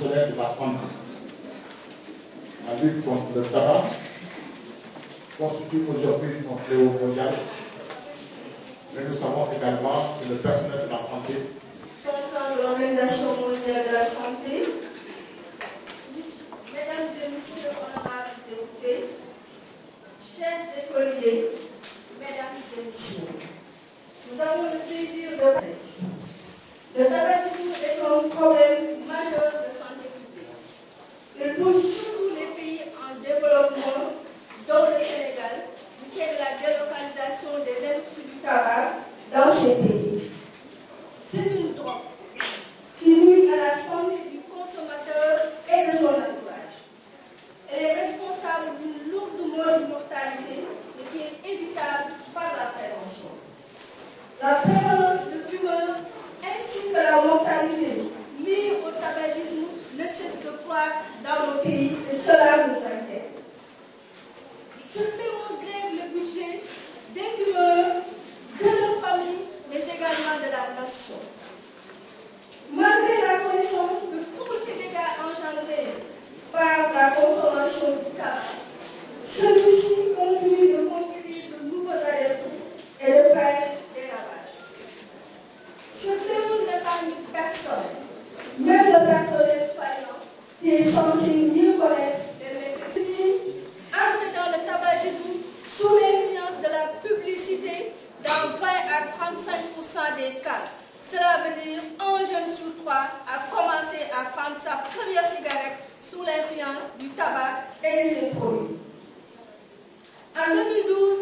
professionnels de la santé. La lutte contre le tabac constitue aujourd'hui un fléau mondial, mais nous savons également que le personnel de la santé, de l'Organisation mondiale de la santé, mesdames et messieurs honorables députés, chers écoliers, mesdames et messieurs, nous avons le plaisir de parler. Le tabagisme est un problème majeur de santé publique. Il touche surtout les pays en développement, dont le Sénégal, du fait de la délocalisation des industries du tabac dans ces pays. C'est une drogue qui nuit à la santé du consommateur et de son entourage. Elle est responsable d'une lourde mortalité, mais qui est évitable par la prévention. La prévalence de fumeurs ainsi que la mortalité liée au tabagisme ne cesse de croître dans nos pays et cela nous inquiète. Ce fléau grève le budget des fumeurs, de leur famille, mais également de la nation. Malgré la connaissance de tous ces dégâts engendrés par la consommation du tabac, celui-ci continue de conquérir de nouveaux alertes et de faire des ravages. Ce fléau n'épargne personne, même le personnel soignant qui est censé mieux connaître les méfaits. Entrer dans le tabagisme sous l'influence de la publicité dans 20 à 35% des cas. Cela veut dire un jeune sur trois a commencé à prendre sa première cigarette sous l'influence du tabac et de ses produits. En 2012,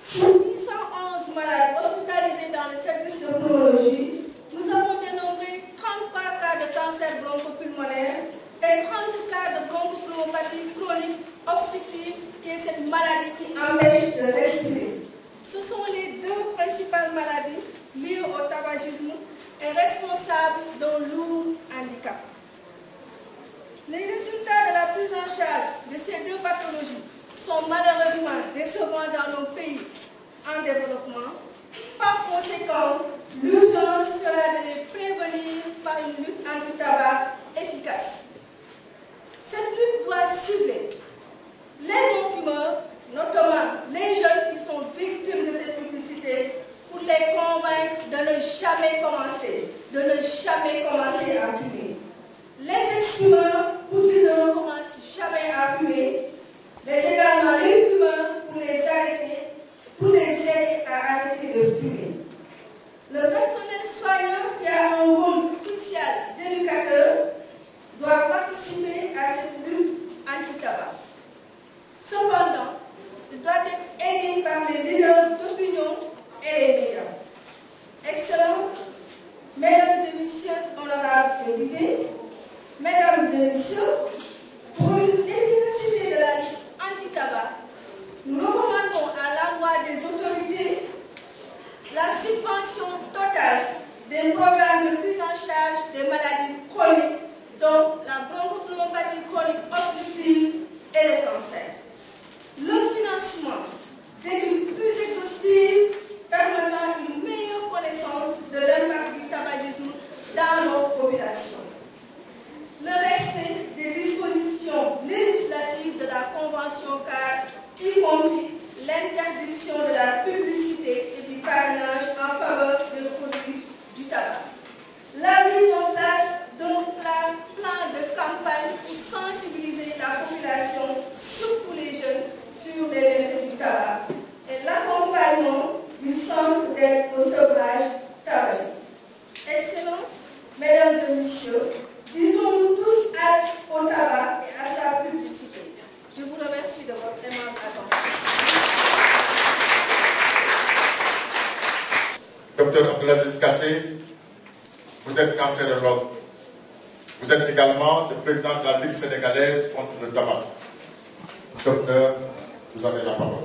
sur 811 malades hospitalisés dans le service de pneumologie, nous avons dénombré 33 cas de cancer bronchopulmonaire et 30 cas de bronchopneumopathie chronique obstructive, qui est cette maladie qui empêche de respirer. Ce sont les deux principales maladies liées au tabagisme et responsables d'un lourd handicap. Les résultats de la prise en charge de ces deux pathologies sont malheureusement décevants dans nos pays en développement. Par conséquent, l'urgence sera de les prévenir par une lutte anti-tabac efficace. Cette lutte doit cibler les non-fumeurs, notamment les jeunes qui sont victimes de cette publicité, pour les convaincre de ne jamais commencer à fumer. Les ex-fumeurs pour qu'ils ne recommencent jamais à fumer, mais également les fumeurs pour les arrêter, pour les aider à arrêter de fumer. Le personnel soignant qui a un rôle crucial d'éducateur doit participer à cette lutte anti-tabac. Cependant, il doit être aidé par les leaders d'opinion et les médias. Excellences, mesdames et messieurs honorables députés, mesdames et messieurs, pour une efficacité de la lutte anti-tabac, nous recommandons à l'envoi des autorités la subvention totale des programmes de prise en charge des maladies chroniques, dont la bronchopneumopathie chronique obstructive et le cancer. Le financement d'études plus exhaustives permettant une meilleure connaissance de l'impact du tabagisme dans nos populations. Le respect des dispositions législatives de la Convention cadre, y compris l'interdiction de la publicité et du parrainage en faveur des produits du tabac. La mise en place d'un plan de campagne pour sensibiliser la population, surtout les jeunes, sur les méfaits du tabac et l'accompagnement du centre d'aide au sevrage tabagique. Excellences, mesdames et messieurs, disons-nous tous halte au tabac et à sa publicité. Je vous remercie de votre aimable attention. Dr Abdelaziz Kassé, vous êtes cancérologue. Vous êtes également le président de la Ligue sénégalaise contre le tabac. Docteur, vous avez la parole.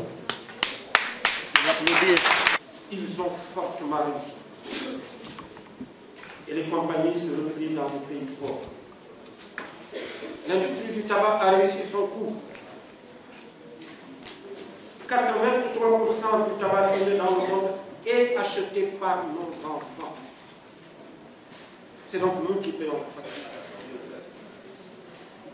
Ils ont fortement réussi. Et les compagnies se replient dans le pays pauvre. L'industrie du tabac a réussi son coup. 83% du tabac vendu dans le monde est acheté par nos enfants. C'est donc nous qui payons la facture.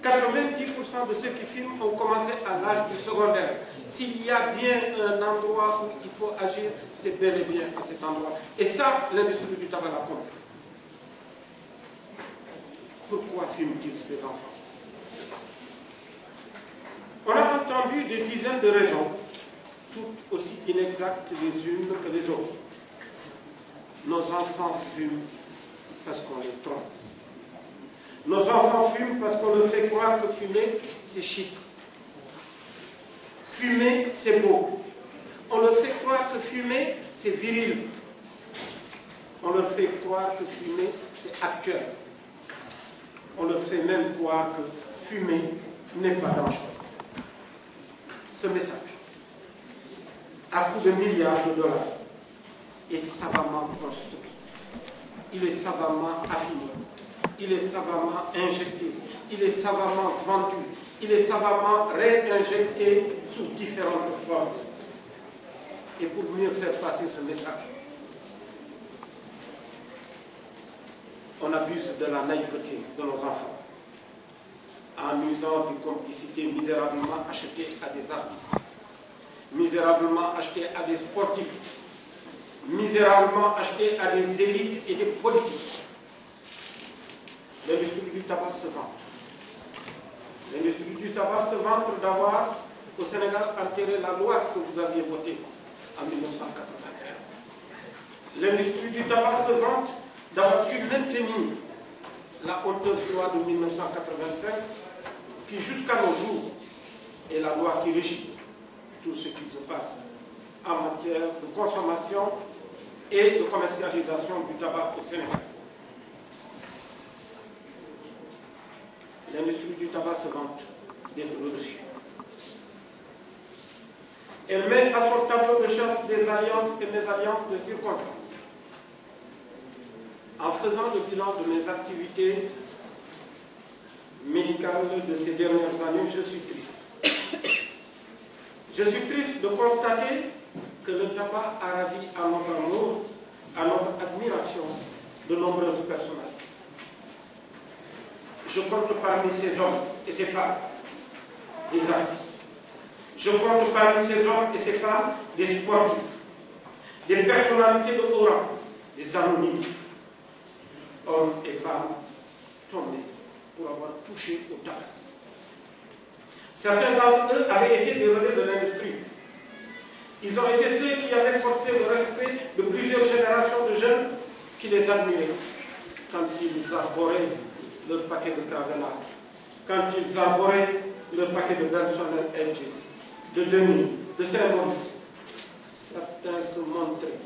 90% de ceux qui filment ont commencé à l'âge du secondaire. S'il y a bien un endroit où il faut agir, c'est bel et bien à cet endroit. Et ça, l'industrie du tabac l'a compris. Pourquoi filment-ils ces enfants? On a entendu des dizaines de raisons, toutes aussi inexactes les unes que les autres. Nos enfants fument parce qu'on les trompe. Nos enfants fument parce qu'on leur fait croire que fumer, c'est chic. Fumer, c'est beau. On leur fait croire que fumer, c'est viril. On leur fait croire que fumer, c'est actuel. On leur fait même croire que fumer n'est pas dangereux. Ce message, à coût de milliards de dollars, est savamment construit. Il est savamment affiné. Il est savamment injecté. Il est savamment vendu. Il est savamment réinjecté sous différentes formes. Et pour mieux faire passer ce message, on abuse de la naïveté de nos enfants en usant de complicité misérablement achetées à des artistes, misérablement achetées à des sportifs, misérablement achetées à des élites et des politiques. L'industrie du tabac se vante. L'industrie du tabac se vante d'avoir au Sénégal enterré la loi que vous aviez votée en 1981. L'industrie du tabac se vante d'avoir su maintenir la honteuse loi de 1985 qui jusqu'à nos jours est la loi qui régit tout ce qui se passe en matière de consommation et de commercialisation du tabac au Sénégal. L'industrie du tabac se vante d'être reçue. Elle met à son tableau de chasse des alliances et mésalliances de circonstances. En faisant le bilan de mes activités médicales de ces dernières années, je suis triste. Je suis triste de constater que le tabac a ravi à notre amour, à notre admiration, de nombreuses personnalités. Je compte parmi ces hommes et ces femmes des artistes. Je compte parmi ces hommes et ces femmes des sportifs, des personnalités de haut rang, des anonymes, hommes et femmes tombés pour avoir touché au tabac. Certains d'entre eux avaient été des relais de l'industrie. Ils ont été ceux qui avaient forcé le respect de plusieurs générations de jeunes qui les admiraient quand ils arboraient leur paquet de Cravenard, quand ils arboraient leur paquet de Benson & Hedges, de Denis, de Saint-Maurice. Certains se montraient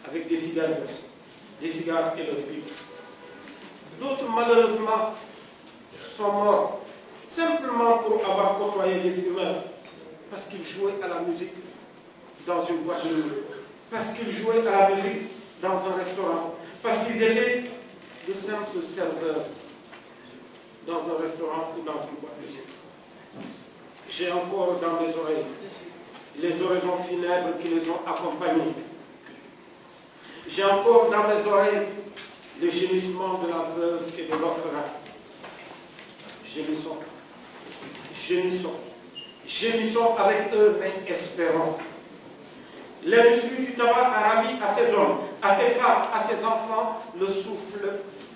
avec des cigares et leurs pipes. D'autres, malheureusement, sont morts simplement pour avoir côtoyé des fumeurs, parce qu'ils jouaient à la musique dans une boîte de nuit, parce qu'ils jouaient à la musique dans un restaurant, parce qu'ils étaient de simples serveurs dans un restaurant ou dans une boîte de nuit. J'ai encore dans mes oreilles les oraisons funèbres qui les ont accompagnés. J'ai encore dans mes oreilles les gémissements de la veuve et de l'orphelin. Gémissons, gémissons, gémissons avec eux, mais espérons. L'industrie du tabac a ravi à ces hommes, à ces femmes, à ces enfants le souffle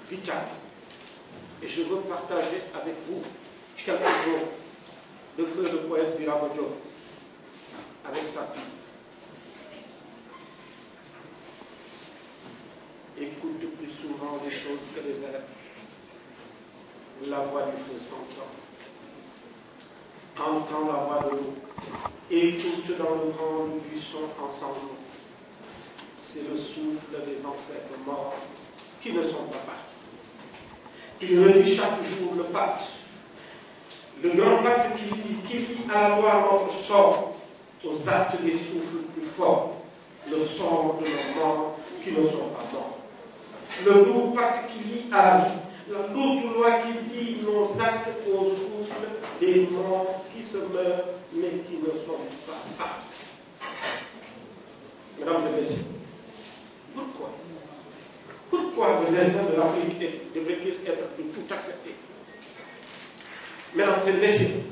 vital. Et je veux partager avec vous quelques mots de feu le poète Birama Diop avec sa fille. Écoute plus souvent les choses que les airs. La voix du feu s'entend. Entends la voix de l'eau. Écoute dans le vent du buisson ensemble. C'est le souffle des ancêtres morts qui ne sont pas partis. Il redit chaque jour le pacte. Le grand pacte qui lie à la loi notre sort, aux actes des souffles plus forts, le sort de nos morts qui ne sont pas morts. Le lourd pacte qui lie à la vie, la lourde loi qui lie nos actes au souffle des morts qui se meurent mais qui ne sont pas partis. Mesdames et messieurs, pourquoi le destin de l'Afrique devrait-il être de tout accepté? Mesdames et messieurs,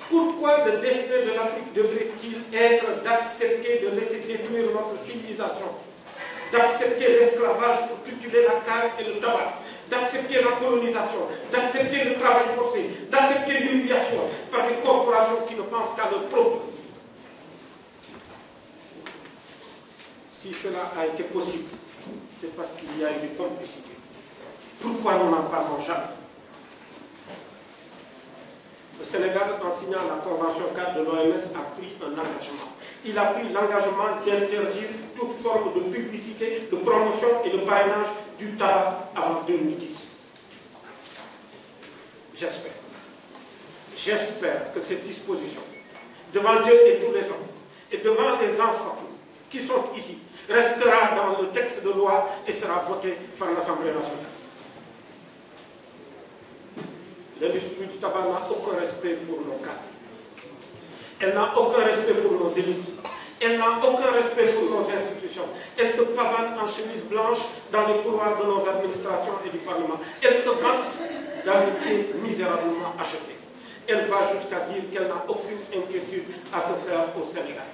pourquoi le destin de l'Afrique devrait-il être d'accepter de laisser détruire notre civilisation, d'accepter l'esclavage pour cultiver la canne et le tabac, d'accepter la colonisation, d'accepter le travail forcé, d'accepter l'humiliation par des corporations qui ne pensent qu'à leur profit? Si cela a été possible, c'est parce qu'il y a eu une complicité. Pourquoi nous n'en parlons jamais? Le Sénégal, en signant la Convention 4 de l'OMS, a pris un engagement. Il a pris l'engagement d'interdire toute forme de publicité, de promotion et de parrainage du tabac avant 2010. J'espère que cette disposition, devant Dieu et tous les hommes, et devant les enfants qui sont ici, restera dans le texte de loi et sera votée par l'Assemblée nationale. L'industrie du tabac n'a aucun respect pour nos cadres. Elle n'a aucun respect pour nos élites. Elle n'a aucun respect pour nos institutions. Elle se pavane en chemise blanche dans les couloirs de nos administrations et du Parlement. Elle se vante dans les pieds misérablement achetés. Elle va jusqu'à dire qu'elle n'a aucune inquiétude à se faire au Sénégal.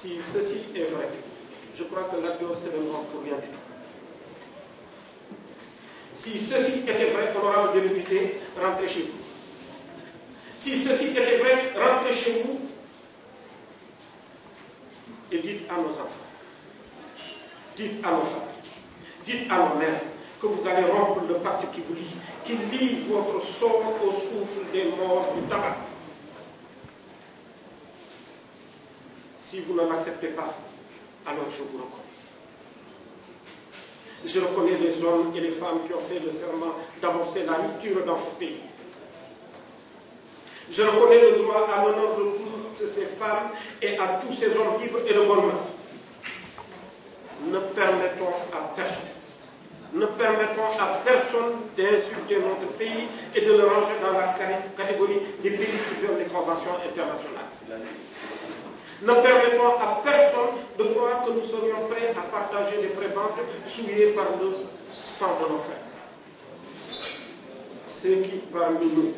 Si ceci est vrai, je crois que l'adieu c'est le mort pour rien du tout. Si ceci était vrai, honorable député, rentrez chez vous. Si ceci était vrai, rentrez chez vous et dites à nos enfants, dites à nos femmes, dites à nos mères que vous allez rompre le pacte qui lie votre sort au souffle des morts du tabac. Si vous ne l'acceptez pas, alors je vous reconnais. Je reconnais les hommes et les femmes qui ont fait le serment d'amorcer la rupture dans ce pays. Je reconnais le droit à l'honneur de toutes ces femmes et à tous ces hommes libres et de bonne main. Ne permettons à personne d'insulter notre pays et de le ranger dans la catégorie des pays qui violent les conventions internationales. Ne permettons à personne de croire que nous serions prêts à partager des prébendes souillées par le sang de nos frères. Ceux qui, parmi nous,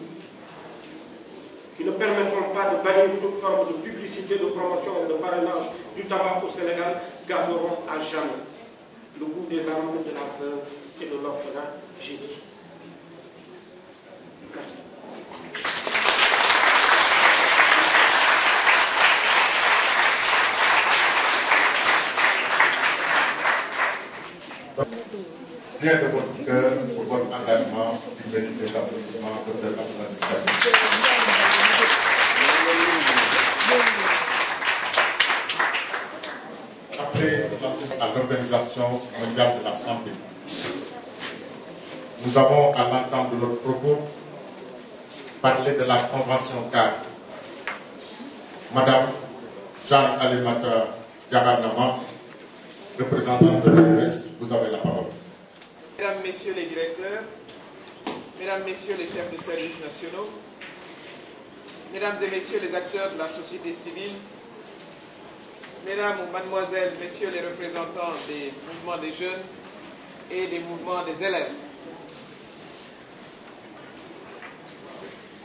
qui ne permettront pas de bannir toute forme de publicité, de promotion et de parrainage du tabac au Sénégal, garderont à jamais le goût des larmes de la veuve et de l'orphelin. J'ai dit. Merci. Rien de votre cœur pour votre engagement qui mérite des applaudissements de la Franciscaine. Après à l'Organisation mondiale de la santé, nous avons, à l'entente de notre propos, parlé de la Convention 4. Madame Jeanne Alimata Diaganama, représentante de l'OMS, vous avez la parole. Mesdames, Messieurs les directeurs, Mesdames, Messieurs les chefs de services nationaux, Mesdames et Messieurs les acteurs de la société civile, Mesdames ou Mademoiselles, Messieurs les représentants des mouvements des jeunes et des mouvements des élèves,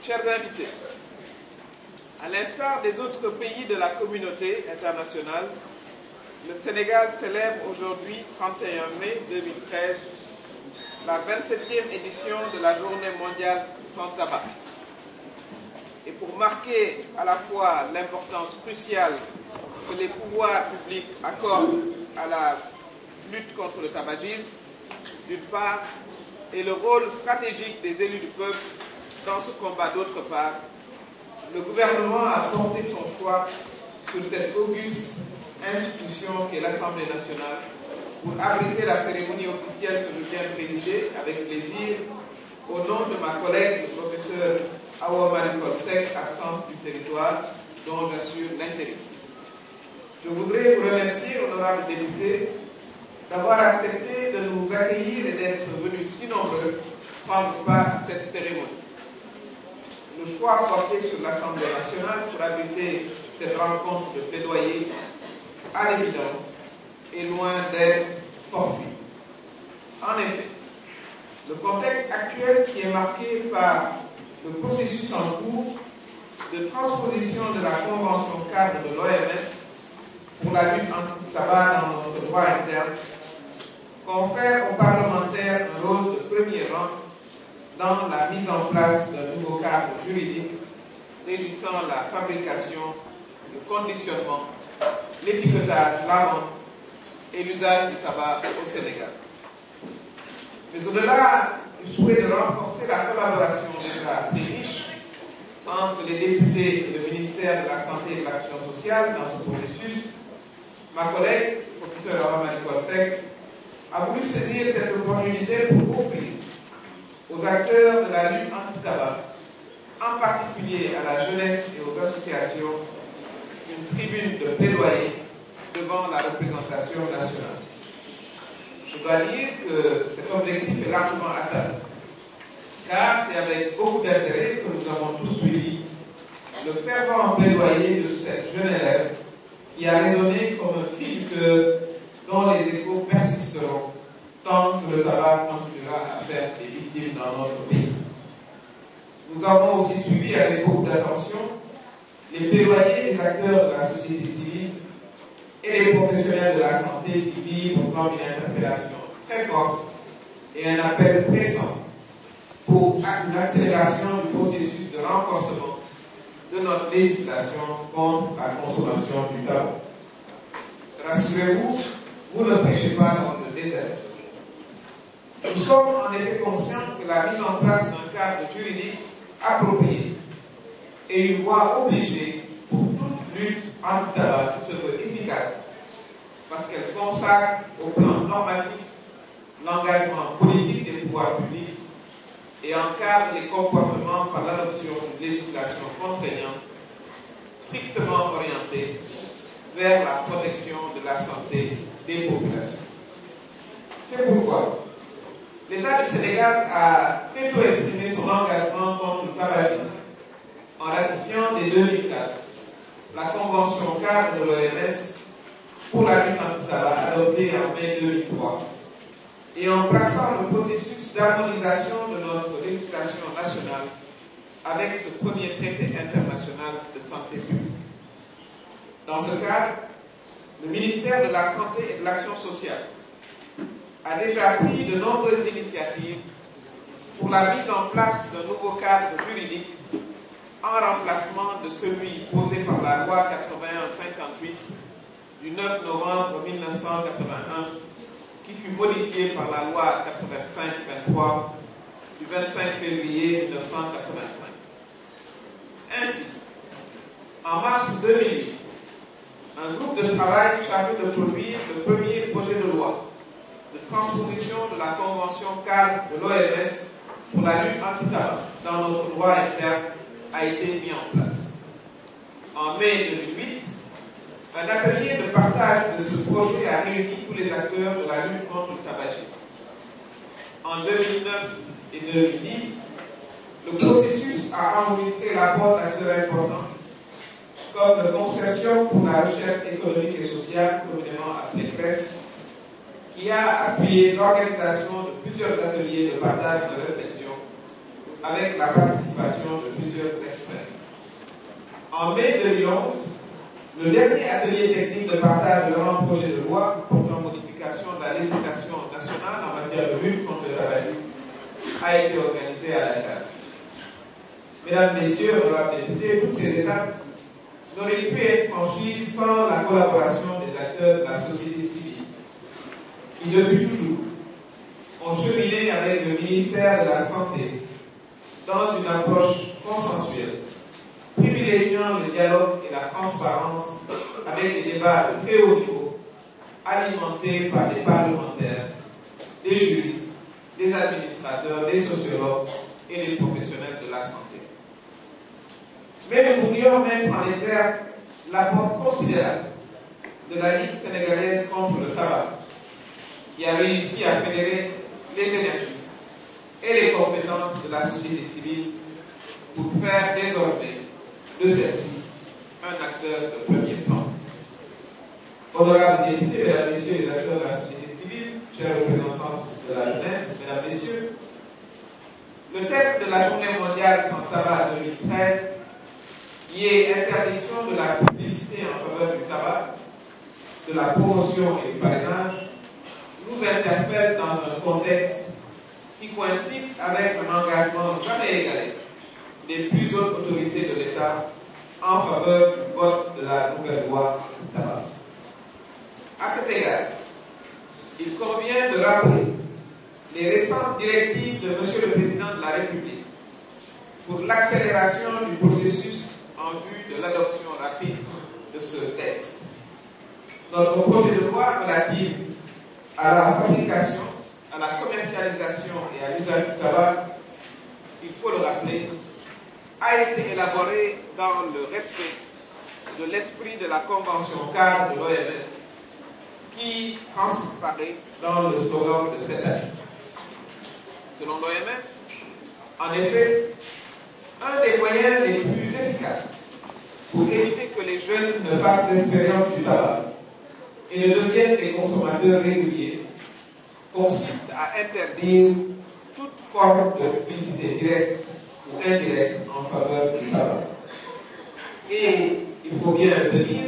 chers invités, à l'instar des autres pays de la communauté internationale, le Sénégal célèbre aujourd'hui, 31 mai 2013, la 27e édition de la Journée mondiale sans tabac. Et pour marquer à la fois l'importance cruciale que les pouvoirs publics accordent à la lutte contre le tabagisme, d'une part, et le rôle stratégique des élus du peuple dans ce combat d'autre part, le gouvernement a porté son choix sur cette auguste institution qu'est l'Assemblée nationale pour abriter la cérémonie officielle que je viens de présider avec plaisir au nom de ma collègue, le professeur Awa Marie-Paul Seck, absence du territoire, dont j'assure l'intérim. Je voudrais vous remercier, honorables députés, d'avoir accepté de nous accueillir et d'être venus si nombreux prendre part à cette cérémonie. Le choix porté sur l'Assemblée nationale pour abriter cette rencontre de plaidoyer, à l'évidence, est loin d'être fortuit. En effet, le contexte actuel qui est marqué par le processus en cours de transposition de la Convention cadre de l'OMS pour la lutte anti-tabac dans notre droit interne confère aux parlementaires un rôle de premier rang dans la mise en place d'un nouveau cadre juridique régissant la fabrication, le conditionnement, l'étiquetage, la vente et l'usage du tabac au Sénégal. Mais au-delà du souhait de renforcer la collaboration déjà très riche entre les députés et le ministère de la Santé et de l'Action sociale dans ce processus, ma collègue, professeur Aramani Kotsek, a voulu saisir cette opportunité pour offrir aux acteurs de la lutte anti-tabac, en particulier à la jeunesse et aux associations, une tribune de plaidoyer devant la représentation nationale. Je dois dire que cet objectif est largement atteint, car c'est avec beaucoup d'intérêt que nous avons tous suivi le fervent plaidoyer de cette jeune élève qui a résonné comme un cri du cœur dont les échos persisteront tant que le tabac continuera à faire des victimes dans notre pays. Nous avons aussi suivi avec beaucoup d'attention les plaidoyers des acteurs de la société civile et les professionnels de la santé qui vivent comme une interpellation très forte et un appel pressant pour une accélération du processus de renforcement de notre législation contre la consommation du tabac. Rassurez-vous, vous ne prêchez pas dans le désert. Nous sommes en effet conscients que la mise en place d'un cadre juridique approprié est une voie obligée pour toute lutte anti-tabac qui se veut efficace, parce qu'elle consacre au plan normatif l'engagement politique des pouvoirs publics et encadre les comportements par l'adoption d'une législation contraignante strictement orientée vers la protection de la santé des populations. C'est pourquoi l'État du Sénégal a très tôt exprimé son engagement contre le tabagisme en ratifiant dès 2004 la Convention cadre de l'OMS pour la lutte anti-tabac adoptée en mai 2003 et en plaçant le processus d'harmonisation de notre législation nationale avec ce premier traité international de santé publique. Dans ce cadre, le ministère de la Santé et de l'Action sociale a déjà pris de nombreuses initiatives pour la mise en place d'un nouveau cadre juridique en remplacement de celui posé par la loi 81-58 du 9 novembre 1981 qui fut modifiée par la loi 85-23 du 25 février 1985. Ainsi, en mars 2008, un groupe de travail chargé de produire le premier projet de loi de transposition de la Convention cadre de l'OMS pour la lutte anti-tabac dans notre droit interne a été mis en place. En mai 2008, un atelier de partage de ce projet a réuni tous les acteurs de la lutte contre le tabagisme. En 2009 et 2010, le processus a enregistré l'apport d'acteurs importants, comme le Consortium pour la recherche économique et sociale, communément appelé CRES, qui a appuyé l'organisation de plusieurs ateliers de partage de réflexion avec la participation de plusieurs experts. En mai 2011, le dernier atelier technique de partage de grand projet de loi portant modification de la législation nationale en matière de lutte contre le tabagisme a été organisé à Dakar. Mesdames, Messieurs, honorables députés, toutes ces étapes n'auraient pu être franchies sans la collaboration des acteurs de la société civile, qui depuis toujours ont cheminé avec le ministère de la Santé dans une approche consensuelle, privilégiant le dialogue et la transparence avec des débats de très haut niveau, alimentés par des parlementaires, des juristes, des administrateurs, des sociologues et des professionnels de la santé. Mais nous voulions mettre en exergue l'apport considérable de la Ligue sénégalaise contre le tabac, qui a réussi à fédérer les énergies et les compétences de la société civile pour faire désormais de celle-ci un acteur de premier plan. Honorables députés, mesdames, messieurs les acteurs de la société civile, chers représentants de la jeunesse, mesdames, messieurs, Le thème de la Journée mondiale sans tabac 2013, qui est interdiction de la publicité en faveur du tabac, de la promotion et du parrainage, nous interpelle dans un contexte qui coïncide avec un engagement jamais égalé des plus hautes autorités de l'État en faveur du vote de la nouvelle loi du tabac. À cet égard, il convient de rappeler les récentes directives de M. le Président de la République pour l'accélération du processus en vue de l'adoption rapide de ce texte. Notre projet de loi relatif à la fabrication, à la commercialisation et à l'usage du tabac, il faut le rappeler, a été élaboré dans le respect de l'esprit de la Convention cadre de l'OMS qui transparaît dans le slogan de cette année. Selon l'OMS, en effet, un des moyens les plus efficaces pour éviter que les jeunes ne fassent l'expérience du tabac et ne deviennent des consommateurs réguliers consiste à interdire toute forme de publicité directe ou indirecte en faveur du tabac. Et il faut bien retenir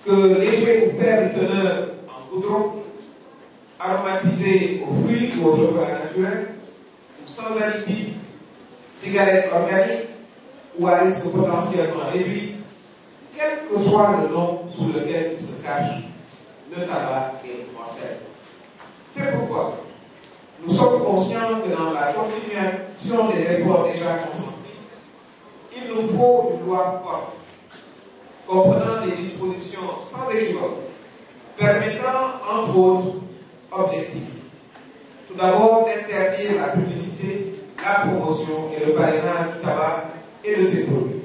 que léger ou faible teneur en goudron, aromatisé aux fruits ou au chocolat naturel, ou sans additifs, cigarettes organiques ou à risque potentiellement réduit, quel que soit le nom sous lequel il se cache, le tabac est mortel. C'est pourquoi nous sommes conscients que dans la continuation des efforts déjà consentis, il nous faut une loi forte, comprenant des dispositions sans équivoque, permettant, entre autres, objectifs. Tout d'abord, d'interdire la publicité, la promotion et le parrainage du tabac et de ses produits.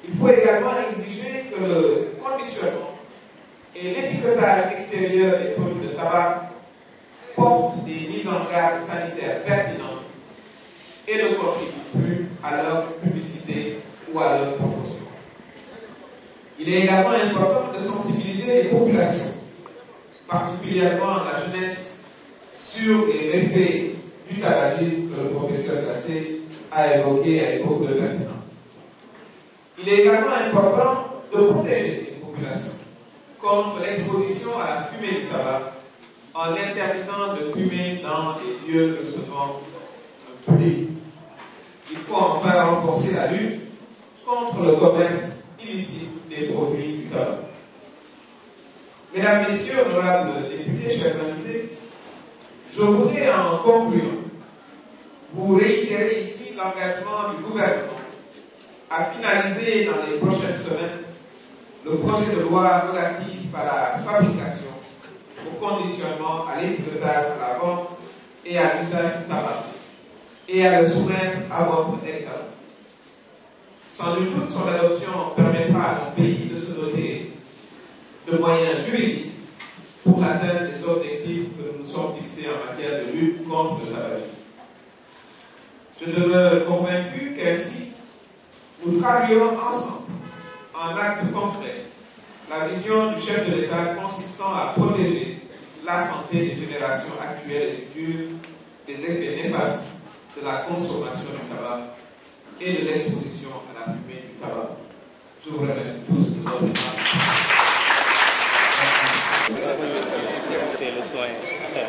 Il faut également exiger que le conditionnement et l'étiquetage extérieur des produits de tabac portent des mises en garde sanitaires pertinentes et ne contribuent plus à leur publicité ou à leur promotion. Il est également important de sensibiliser les populations, particulièrement la jeunesse, sur les méfaits du tabagisme que le professeur Gassé a évoqué avec beaucoup de pertinence. Il est également important de protéger les populations contre l'exposition à la fumée du tabac en interdisant de fumer dans les lieux recevant un public. Il faut enfin renforcer la lutte contre le commerce illicite des produits du tabac. Mesdames, Messieurs, honorables députés, chers invités, je voudrais en conclure vous réitérer ici l'engagement du gouvernement à finaliser dans les prochaines semaines le projet de loi relatif à la fabrication, au conditionnement, à l'étiquetage, à la vente et à l'usage du tabac, et à le soumettre à votre examen. Sans nul doute, son adoption permettra à notre pays de se doter de moyens juridiques pour l'atteinte des objectifs que nous nous sommes fixés en matière de lutte contre le tabagisme. Je demeure convaincu qu'ainsi, nous travaillerons ensemble, en actes concrets, la vision du chef de l'État consistant à protéger la santé des générations actuelles et futures des effets néfastes de la consommation du tabac et de l'exposition à la fumée du tabac. Je vous remercie tous de votre attention. C'est le soin à faire.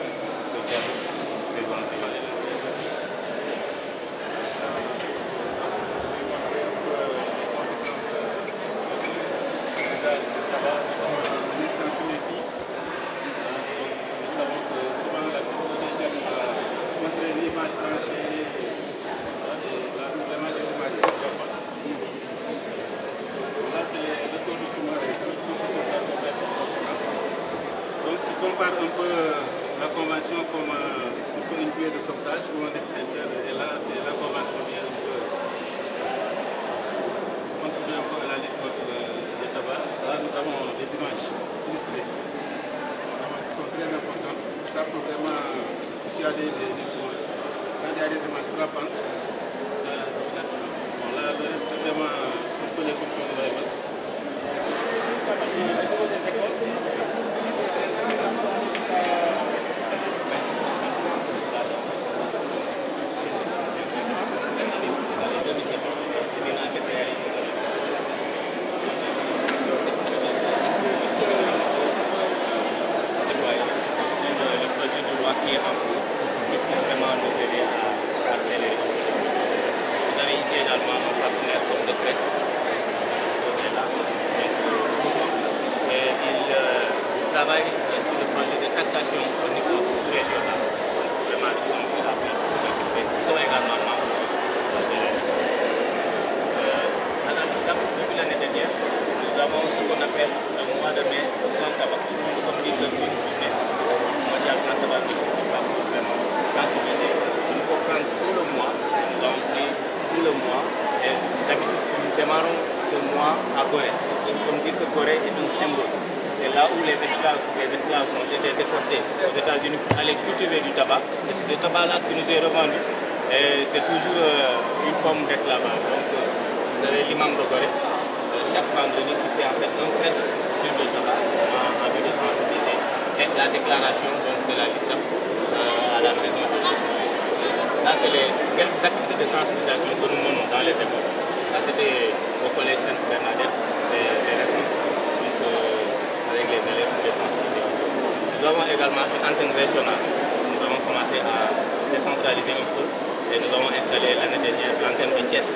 qui est en cours, qui peut vraiment nous aider à accélérer. Vous avez ici également un partenaire comme de presse, qui est là, et il travaille sur le projet de taxation au niveau régional. Vraiment, ils sont également membres de l'ENS. Depuis l'année dernière, nous avons ce qu'on appelle le mois de mai sans tabac. Nous sommes libres d'une journée mondiale sans tabac pour vraiment sensibiliser. Il faut prendre tout le mois, nous avons pris tout le mois et d'habitude nous démarrons ce mois à Gorée. Nous sommes dit que Gorée est un symbole. C'est là où les esclaves ont été déportés aux États-Unis pour aller cultiver du tabac. Et c'est ce tabac-là qui nous est revendu. Et c'est toujours une forme d'esclavage. Donc, vous avez l'imam de Gorée, chaque vendredi, qui fait en fait un prêche sur le tabac en vue de sensibiliser. Et la déclaration donc, de la liste à la maison de Jésus. Ça, c'est quelques activités de sensibilisation que nous menons dans les écoles. Ça, c'était au collège Sainte-Bernadette, c'est récent. Donc, avec les élèves pour les sensibiliser. Nous avons également une antenne régionale. Nous avons commencé à décentraliser un peu et nous avons installé l'année dernière l'antenne de Thiès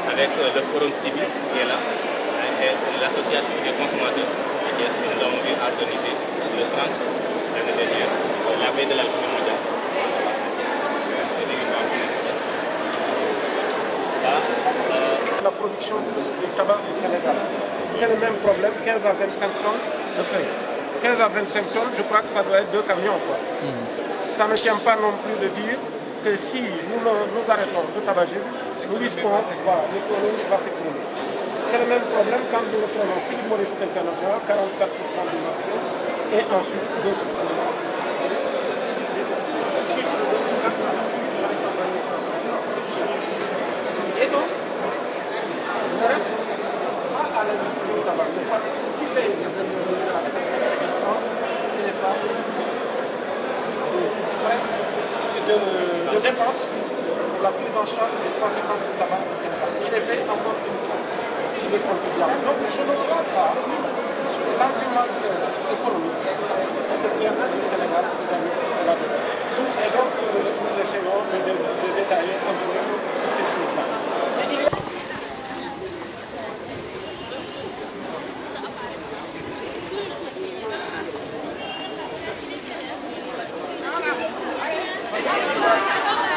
avec le forum civil qui est là et l'association des consommateurs de Thiès que nous avons organisé le 30 l'année dernière, la veille de la journée mondiale. La production du tabac au Sénégal, c'est le même problème, 15 à 25 tonnes de feuilles. 15 à 25 tonnes, je crois que ça doit être 2 camions. Ça ne tient pas non plus de dire que si nous arrêtons de tabagisme, nous risquons, l'économie va s'écrouler. C'est le même problème quand nous le prenons sur Maurice International, 44% du marché, et ensuite 2%. Et donc, le reste, ça à la limite du tabac. Qui paye les c'est les femmes, de dépenses pour la prise en charge des conséquences du tabac au Sénégal. Il est fait encore une fois. Il est contribuable. Donc je ne crois pas sur l'argument économique. C'est bien du Sénégal qui gagne la dette. Et donc nous essayons de détailler un peu toutes ces choses-là. Thank you.